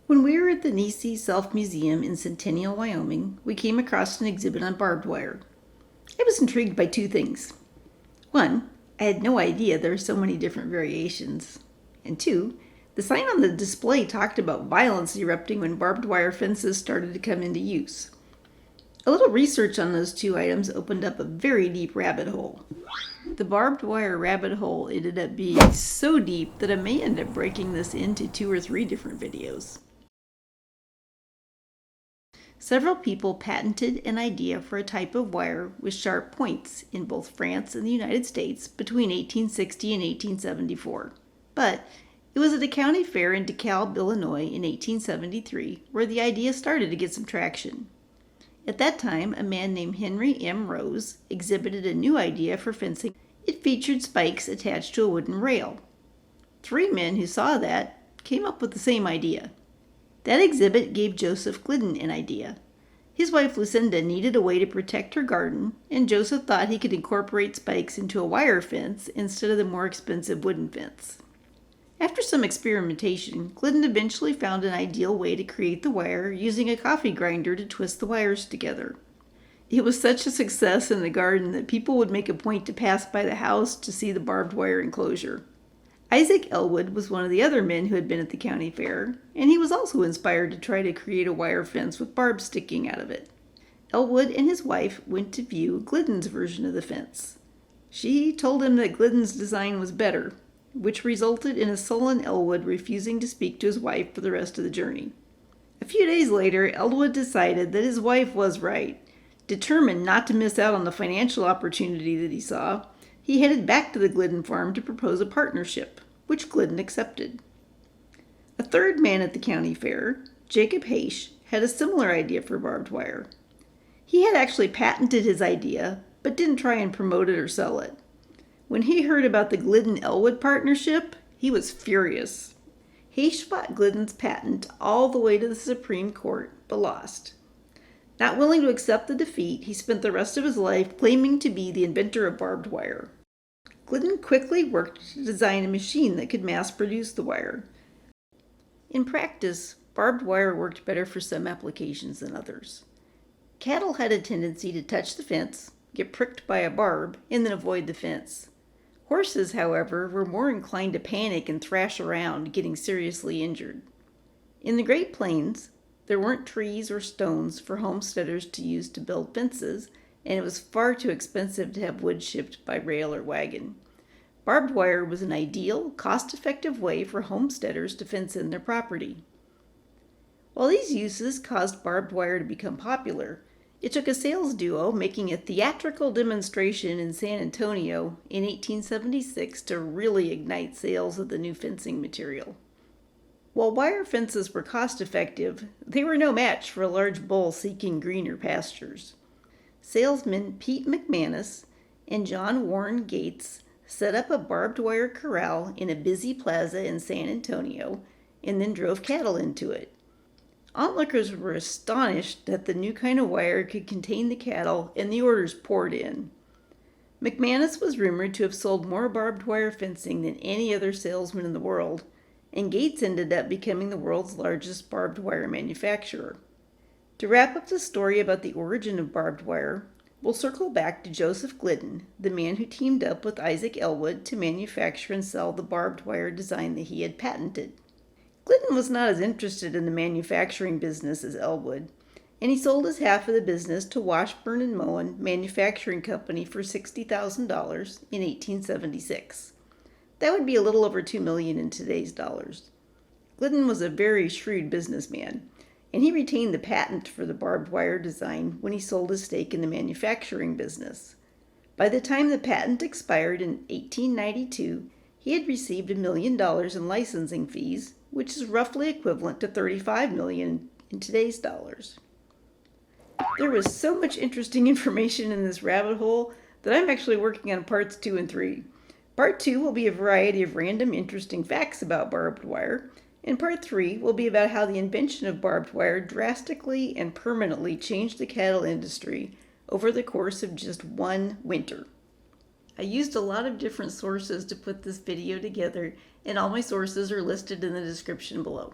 When we were at the Nici Self Museum in Centennial, Wyoming, we came across an exhibit on barbed wire. I was intrigued by two things. One, I had no idea there were so many different variations. And two, the sign on the display talked about violence erupting when barbed wire fences started to come into use. A little research on those two items opened up a very deep rabbit hole. The barbed wire rabbit hole ended up being so deep that I may end up breaking this into 2 or 3 different videos. Several people patented an idea for a type of wire with sharp points in both France and the United States between 1860 and 1874. But it was at a county fair in DeKalb, Illinois in 1873 where the idea started to get some traction. At that time, a man named Henry M. Rose exhibited a new idea for fencing. It featured spikes attached to a wooden rail. 3 men who saw that came up with the same idea. That exhibit gave Joseph Glidden an idea. His wife Lucinda needed a way to protect her garden, and Joseph thought he could incorporate spikes into a wire fence instead of the more expensive wooden fence. After some experimentation, Glidden eventually found an ideal way to create the wire using a coffee grinder to twist the wires together. It was such a success in the garden that people would make a point to pass by the house to see the barbed wire enclosure. Isaac Elwood was one of the other men who had been at the county fair, and he was also inspired to try to create a wire fence with barbs sticking out of it. Elwood and his wife went to view Glidden's version of the fence. She told him that Glidden's design was better, which resulted in a sullen Elwood refusing to speak to his wife for the rest of the journey. A few days later, Elwood decided that his wife was right. Determined not to miss out on the financial opportunity that he saw, he headed back to the Glidden farm to propose a partnership, which Glidden accepted. A third man at the county fair, Jacob Haish, had a similar idea for barbed wire. He had actually patented his idea, but didn't try and promote it or sell it. When he heard about the Glidden-Elwood partnership, he was furious. Haish fought Glidden's patent all the way to the Supreme Court, but lost. Not willing to accept the defeat, he spent the rest of his life claiming to be the inventor of barbed wire. Glidden quickly worked to design a machine that could mass-produce the wire. In practice, barbed wire worked better for some applications than others. Cattle had a tendency to touch the fence, get pricked by a barb, and then avoid the fence. Horses, however, were more inclined to panic and thrash around, getting seriously injured. In the Great Plains, there weren't trees or stones for homesteaders to use to build fences, and it was far too expensive to have wood shipped by rail or wagon. Barbed wire was an ideal, cost-effective way for homesteaders to fence in their property. While these uses caused barbed wire to become popular, it took a sales duo making a theatrical demonstration in San Antonio in 1876 to really ignite sales of the new fencing material. While wire fences were cost-effective, they were no match for a large bull seeking greener pastures. Salesman Pete McManus and John Warren Gates set up a barbed wire corral in a busy plaza in San Antonio and then drove cattle into it. Onlookers were astonished that the new kind of wire could contain the cattle, and the orders poured in. McManus was rumored to have sold more barbed wire fencing than any other salesman in the world, and Gates ended up becoming the world's largest barbed wire manufacturer. To wrap up the story about the origin of barbed wire, we'll circle back to Joseph Glidden, the man who teamed up with Isaac Elwood to manufacture and sell the barbed wire design that he had patented. Glidden was not as interested in the manufacturing business as Elwood, and he sold his half of the business to Washburn and Moen Manufacturing Company for $60,000 in 1876. That would be a little over $2 million in today's dollars. Glidden was a very shrewd businessman, and he retained the patent for the barbed wire design when he sold his stake in the manufacturing business. By the time the patent expired in 1892, he had received $1 million in licensing fees, which is roughly equivalent to $35 million in today's dollars. There was so much interesting information in this rabbit hole that I'm actually working on parts 2 and 3. Part 2 will be a variety of random interesting facts about barbed wire, and part 3 will be about how the invention of barbed wire drastically and permanently changed the cattle industry over the course of just one winter. I used a lot of different sources to put this video together, and all my sources are listed in the description below.